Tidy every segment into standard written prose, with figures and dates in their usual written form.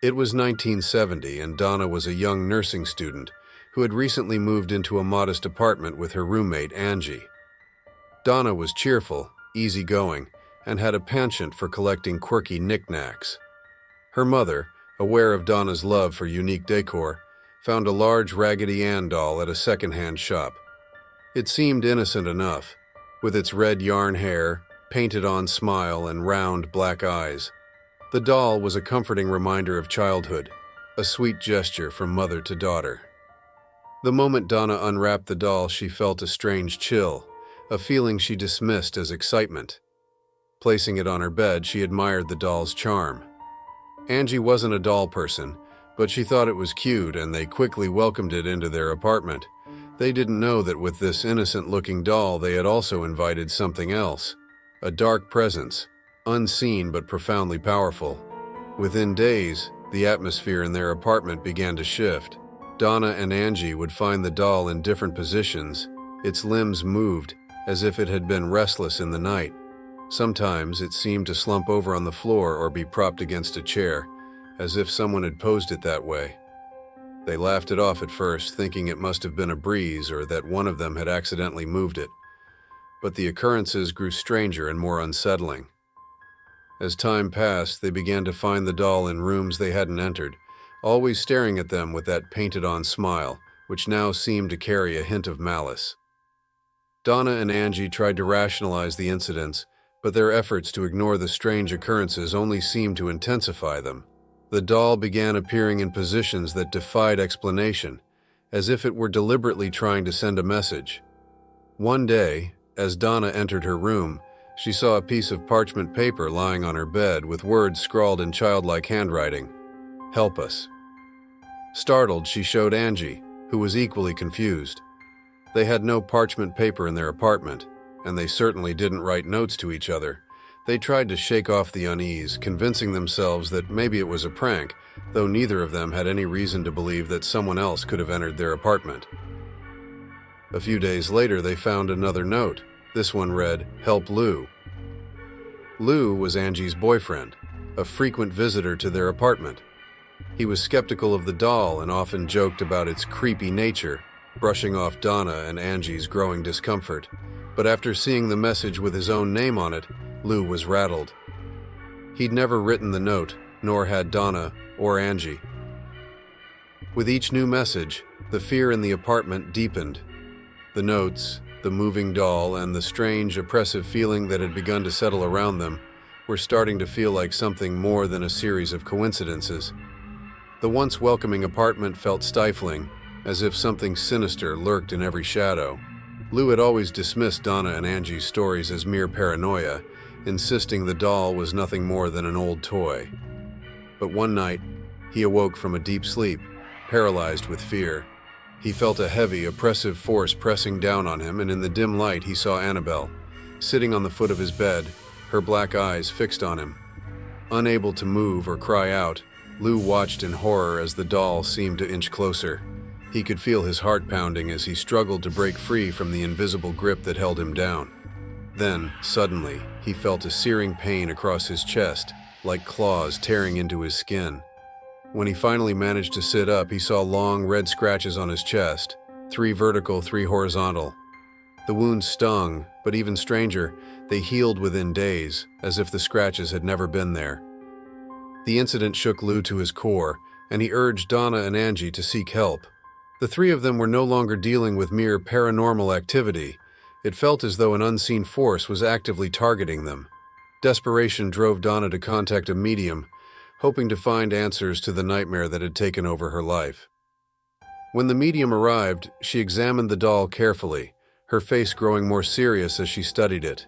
It was 1970, and Donna was a young nursing student who had recently moved into a modest apartment with her roommate, Angie. Donna was cheerful, easygoing, and had a penchant for collecting quirky knickknacks. Her mother, aware of Donna's love for unique decor, found a large Raggedy Ann doll at a second-hand shop. It seemed innocent enough, with its red yarn hair, painted-on smile, and round black eyes. The doll was a comforting reminder of childhood, a sweet gesture from mother to daughter. The moment Donna unwrapped the doll, she felt a strange chill, a feeling she dismissed as excitement. Placing it on her bed, she admired the doll's charm. Angie wasn't a doll person, but she thought it was cute, and they quickly welcomed it into their apartment. They didn't know that with this innocent-looking doll, they had also invited something else, a dark presence, unseen but profoundly powerful. Within days, the atmosphere in their apartment began to shift. Donna and Angie would find the doll in different positions. Its limbs moved, as if it had been restless in the night. Sometimes it seemed to slump over on the floor or be propped against a chair, as if someone had posed it that way. They laughed it off at first, thinking it must have been a breeze or that one of them had accidentally moved it. But the occurrences grew stranger and more unsettling. As time passed, they began to find the doll in rooms they hadn't entered, always staring at them with that painted-on smile, which now seemed to carry a hint of malice. Donna and Angie tried to rationalize the incidents, but their efforts to ignore the strange occurrences only seemed to intensify them. The doll began appearing in positions that defied explanation, as if it were deliberately trying to send a message. One day, as Donna entered her room, she saw a piece of parchment paper lying on her bed with words scrawled in childlike handwriting. "Help us." Startled, she showed Angie, who was equally confused. They had no parchment paper in their apartment, and they certainly didn't write notes to each other. They tried to shake off the unease, convincing themselves that maybe it was a prank, though neither of them had any reason to believe that someone else could have entered their apartment. A few days later, they found another note. This one read, "Help Lou." Lou was Angie's boyfriend, a frequent visitor to their apartment. He was skeptical of the doll and often joked about its creepy nature, brushing off Donna and Angie's growing discomfort. But after seeing the message with his own name on it, Lou was rattled. He'd never written the note, nor had Donna or Angie. With each new message, the fear in the apartment deepened. The notes, the moving doll, and the strange, oppressive feeling that had begun to settle around them were starting to feel like something more than a series of coincidences. The once welcoming apartment felt stifling, as if something sinister lurked in every shadow. Lou had always dismissed Donna and Angie's stories as mere paranoia, insisting the doll was nothing more than an old toy. But one night, he awoke from a deep sleep, paralyzed with fear. He felt a heavy, oppressive force pressing down on him, and in the dim light he saw Annabelle, sitting on the foot of his bed, her black eyes fixed on him. Unable to move or cry out, Lou watched in horror as the doll seemed to inch closer. He could feel his heart pounding as he struggled to break free from the invisible grip that held him down. Then, suddenly, he felt a searing pain across his chest, like claws tearing into his skin. When he finally managed to sit up, he saw long red scratches on his chest, 3 vertical, 3 horizontal. The wounds stung, but even stranger, they healed within days, as if the scratches had never been there. The incident shook Lou to his core, and he urged Donna and Angie to seek help. The 3 of them were no longer dealing with mere paranormal activity. It felt as though an unseen force was actively targeting them. Desperation drove Donna to contact a medium, hoping to find answers to the nightmare that had taken over her life. When the medium arrived, she examined the doll carefully, her face growing more serious as she studied it.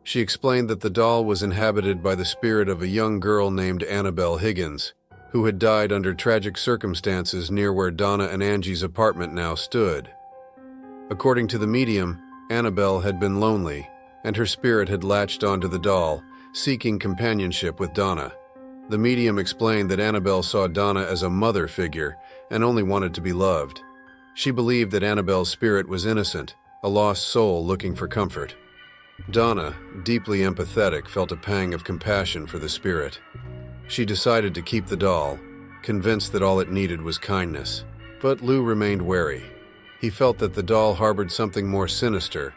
She explained that the doll was inhabited by the spirit of a young girl named Annabelle Higgins, who had died under tragic circumstances near where Donna and Angie's apartment now stood. According to the medium, Annabelle had been lonely, and her spirit had latched onto the doll, seeking companionship with Donna. The medium explained that Annabelle saw Donna as a mother figure and only wanted to be loved. She believed that Annabelle's spirit was innocent, a lost soul looking for comfort. Donna, deeply empathetic, felt a pang of compassion for the spirit. She decided to keep the doll, convinced that all it needed was kindness. But Lou remained wary. He felt that the doll harbored something more sinister,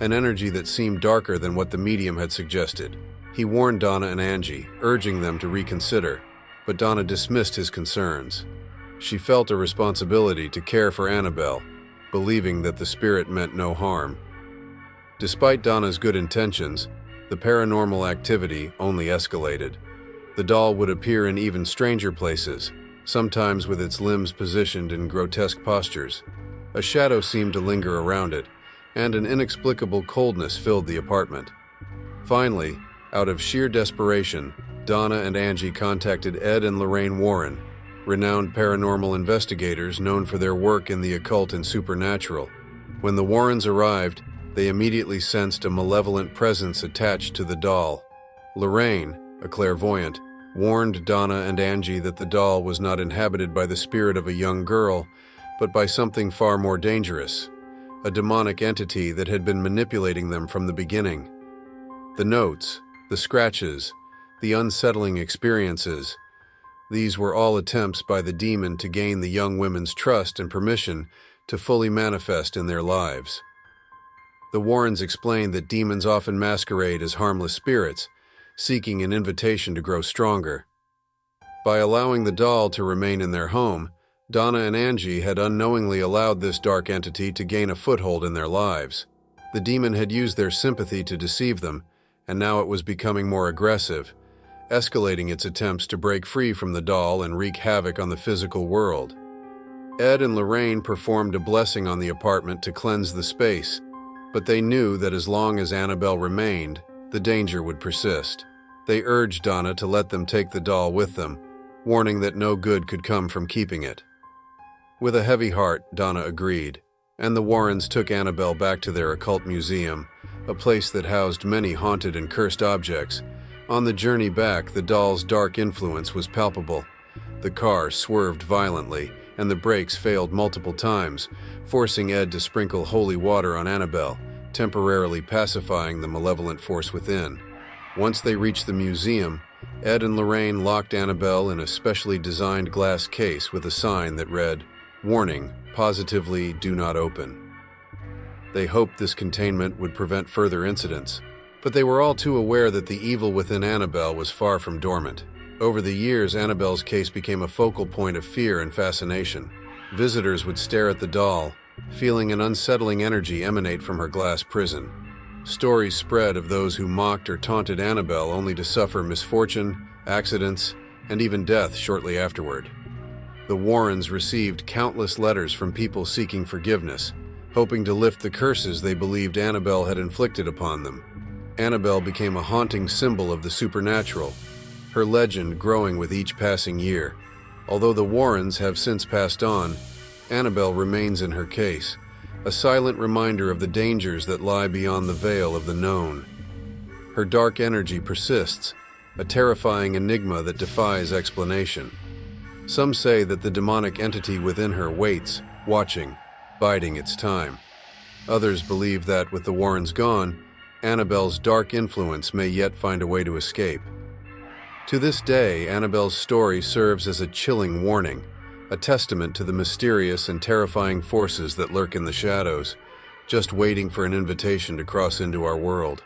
an energy that seemed darker than what the medium had suggested. He warned Donna and Angie, urging them to reconsider, but Donna dismissed his concerns. She felt a responsibility to care for Annabelle, believing that the spirit meant no harm. Despite Donna's good intentions, the paranormal activity only escalated. The doll would appear in even stranger places, sometimes with its limbs positioned in grotesque postures. A shadow seemed to linger around it, and an inexplicable coldness filled the apartment. Finally, out of sheer desperation, Donna and Angie contacted Ed and Lorraine Warren, renowned paranormal investigators known for their work in the occult and supernatural. When the Warrens arrived, they immediately sensed a malevolent presence attached to the doll. Lorraine, a clairvoyant, warned Donna and Angie that the doll was not inhabited by the spirit of a young girl, but by something far more dangerous, a demonic entity that had been manipulating them from the beginning. The notes, the scratches, the unsettling experiences, these were all attempts by the demon to gain the young women's trust and permission to fully manifest in their lives. The Warrens explained that demons often masquerade as harmless spirits, seeking an invitation to grow stronger. By allowing the doll to remain in their home, Donna and Angie had unknowingly allowed this dark entity to gain a foothold in their lives. The demon had used their sympathy to deceive them, and now it was becoming more aggressive, escalating its attempts to break free from the doll and wreak havoc on the physical world. Ed and Lorraine performed a blessing on the apartment to cleanse the space, but they knew that as long as Annabelle remained, the danger would persist. They urged Donna to let them take the doll with them, warning that no good could come from keeping it. With a heavy heart, Donna agreed, and the Warrens took Annabelle back to their occult museum, a place that housed many haunted and cursed objects. On the journey back, the doll's dark influence was palpable. The car swerved violently, and the brakes failed multiple times, forcing Ed to sprinkle holy water on Annabelle, temporarily pacifying the malevolent force within. Once they reached the museum, Ed and Lorraine locked Annabelle in a specially designed glass case with a sign that read, "Warning, positively do not open." They hoped this containment would prevent further incidents, but they were all too aware that the evil within Annabelle was far from dormant. Over the years, Annabelle's case became a focal point of fear and fascination. Visitors would stare at the doll, feeling an unsettling energy emanate from her glass prison. Stories spread of those who mocked or taunted Annabelle only to suffer misfortune, accidents, and even death shortly afterward. The Warrens received countless letters from people seeking forgiveness, hoping to lift the curses they believed Annabelle had inflicted upon them. Annabelle became a haunting symbol of the supernatural, her legend growing with each passing year. Although the Warrens have since passed on, Annabelle remains in her case, a silent reminder of the dangers that lie beyond the veil of the known. Her dark energy persists, a terrifying enigma that defies explanation. Some say that the demonic entity within her waits, watching, biding its time. Others believe that, with the Warrens gone, Annabelle's dark influence may yet find a way to escape. To this day, Annabelle's story serves as a chilling warning, a testament to the mysterious and terrifying forces that lurk in the shadows, just waiting for an invitation to cross into our world.